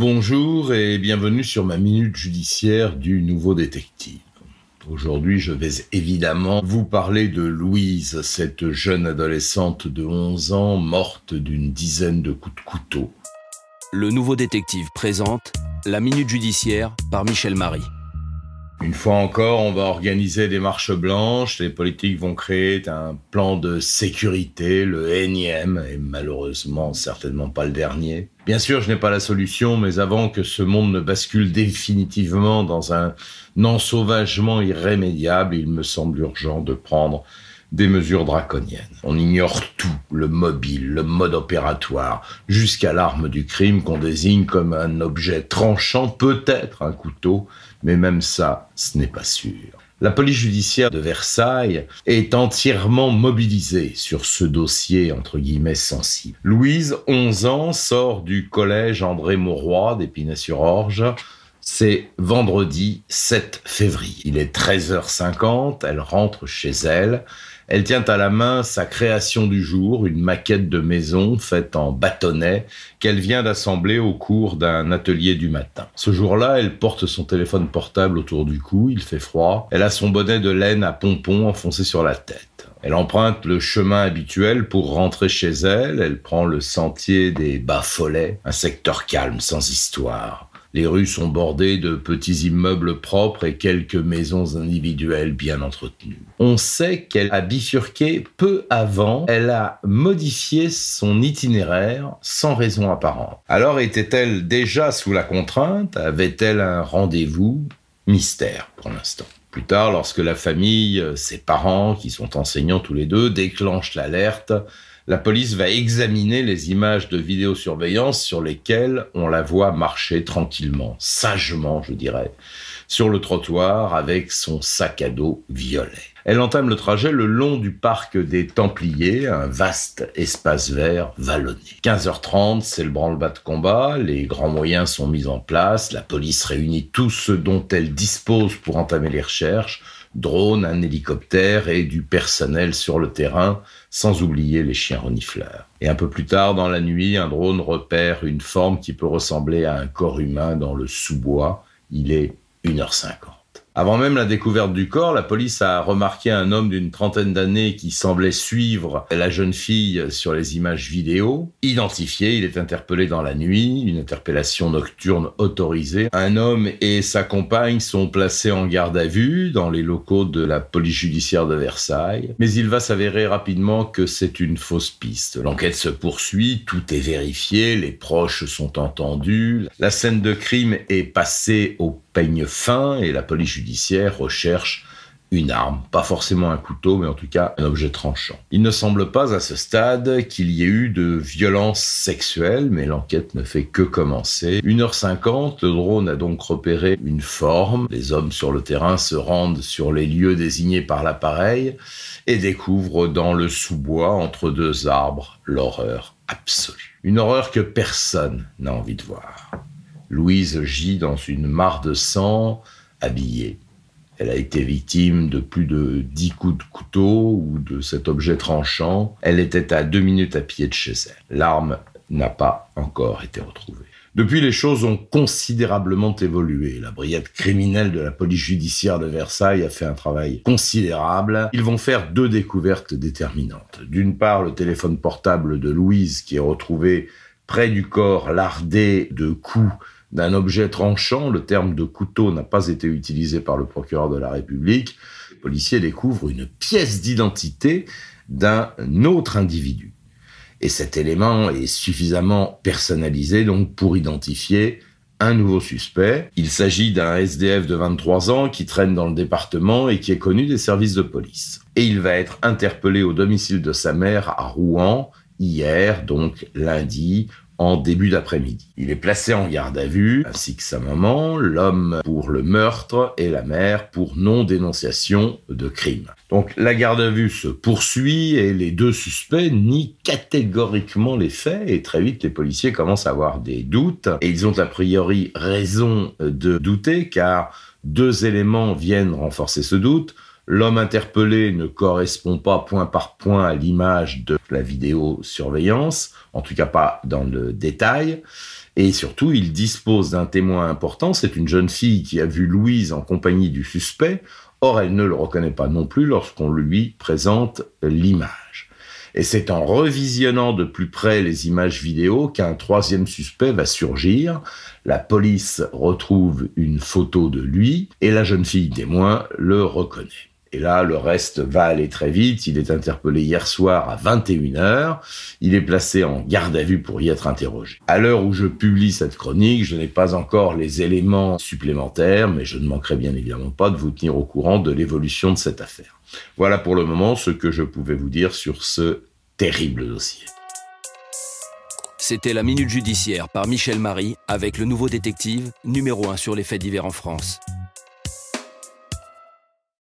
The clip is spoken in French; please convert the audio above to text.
Bonjour et bienvenue sur ma minute judiciaire du Nouveau Détective. Aujourd'hui, je vais évidemment vous parler de Louise, cette jeune adolescente de 11 ans morte d'une dizaine de coups de couteau. Le Nouveau Détective présente la minute judiciaire par Michel Marie. Une fois encore, on va organiser des marches blanches, les politiques vont créer un plan de sécurité, le énième, et malheureusement certainement pas le dernier. Bien sûr, je n'ai pas la solution, mais avant que ce monde ne bascule définitivement dans un ensauvagement irrémédiable, il me semble urgent de prendre des mesures draconiennes. On ignore tout, le mobile, le mode opératoire, jusqu'à l'arme du crime qu'on désigne comme un objet tranchant, peut-être un couteau, mais même ça, ce n'est pas sûr. La police judiciaire de Versailles est entièrement mobilisée sur ce dossier entre guillemets sensible. Louise, 11 ans, sort du collège André Mauroy d'Épinay-sur-Orge. C'est vendredi 7 février. Il est 13h50, elle rentre chez elle. Elle tient à la main sa création du jour, une maquette de maison faite en bâtonnet qu'elle vient d'assembler au cours d'un atelier du matin. Ce jour-là, elle porte son téléphone portable autour du cou, il fait froid. Elle a son bonnet de laine à pompons enfoncé sur la tête. Elle emprunte le chemin habituel pour rentrer chez elle. Elle prend le sentier des Bas-Follets, un secteur calme, sans histoire. Les rues sont bordées de petits immeubles propres et quelques maisons individuelles bien entretenues. On sait qu'elle a bifurqué peu avant. Elle a modifié son itinéraire sans raison apparente. Alors était-elle déjà sous la contrainte? Avait-elle un rendez-vous? Mystère pour l'instant. Plus tard, lorsque la famille, ses parents, qui sont enseignants tous les deux, déclenchent l'alerte, la police va examiner les images de vidéosurveillance sur lesquelles on la voit marcher tranquillement, sagement, je dirais, sur le trottoir avec son sac à dos violet. Elle entame le trajet le long du parc des Templiers, un vaste espace vert vallonné. 15h30, c'est le branle-bas de combat, les grands moyens sont mis en place, la police réunit tout ce dont elle dispose pour entamer les recherches, drones, un hélicoptère et du personnel sur le terrain, sans oublier les chiens renifleurs. Et un peu plus tard dans la nuit, un drone repère une forme qui peut ressembler à un corps humain dans le sous-bois. Il est 1h50. Avant même la découverte du corps, la police a remarqué un homme d'une trentaine d'années qui semblait suivre la jeune fille sur les images vidéo. Identifié, il est interpellé dans la nuit, une interpellation nocturne autorisée. Un homme et sa compagne sont placés en garde à vue dans les locaux de la police judiciaire de Versailles. Mais il va s'avérer rapidement que c'est une fausse piste. L'enquête se poursuit, tout est vérifié, les proches sont entendus. La scène de crime est passée au peigne fin et la police judiciaire recherche une arme, pas forcément un couteau, mais en tout cas un objet tranchant. Il ne semble pas à ce stade qu'il y ait eu de violence sexuelle, mais l'enquête ne fait que commencer. 1h50, le drone a donc repéré une forme. Les hommes sur le terrain se rendent sur les lieux désignés par l'appareil et découvrent dans le sous-bois, entre deux arbres, l'horreur absolue. Une horreur que personne n'a envie de voir. Louise gît dans une mare de sang, habillée. Elle a été victime de plus de 10 coups de couteau ou de cet objet tranchant. Elle était à 2 minutes à pied de chez elle. L'arme n'a pas encore été retrouvée. Depuis, les choses ont considérablement évolué. La brigade criminelle de la police judiciaire de Versailles a fait un travail considérable. Ils vont faire 2 découvertes déterminantes. D'une part, le téléphone portable de Louise qui est retrouvé près du corps lardé de coups d'un objet tranchant. Le terme de couteau n'a pas été utilisé par le procureur de la République. Les policiers découvrent une pièce d'identité d'un autre individu. Et cet élément est suffisamment personnalisé donc pour identifier un nouveau suspect. Il s'agit d'un SDF de 23 ans qui traîne dans le département et qui est connu des services de police. Et il va être interpellé au domicile de sa mère à Rouen hier, donc lundi, en début d'après-midi. Il est placé en garde à vue, ainsi que sa maman, l'homme pour le meurtre et la mère pour non-dénonciation de crime. Donc la garde à vue se poursuit et les 2 suspects nient catégoriquement les faits et très vite les policiers commencent à avoir des doutes et ils ont a priori raison de douter car 2 éléments viennent renforcer ce doute. L'homme interpellé ne correspond pas point par point à l'image de la vidéosurveillance, en tout cas pas dans le détail. Et surtout, il dispose d'un témoin important, c'est une jeune fille qui a vu Louise en compagnie du suspect. Or, elle ne le reconnaît pas non plus lorsqu'on lui présente l'image. Et c'est en revisionnant de plus près les images vidéo qu'un troisième suspect va surgir. La police retrouve une photo de lui et la jeune fille témoin le reconnaît. Et là, le reste va aller très vite. Il est interpellé hier soir à 21h. Il est placé en garde à vue pour y être interrogé. À l'heure où je publie cette chronique, je n'ai pas encore les éléments supplémentaires, mais je ne manquerai bien évidemment pas de vous tenir au courant de l'évolution de cette affaire. Voilà pour le moment ce que je pouvais vous dire sur ce terrible dossier. C'était la Minute Judiciaire par Michel Marie avec le nouveau détective, numéro 1 sur les faits divers en France.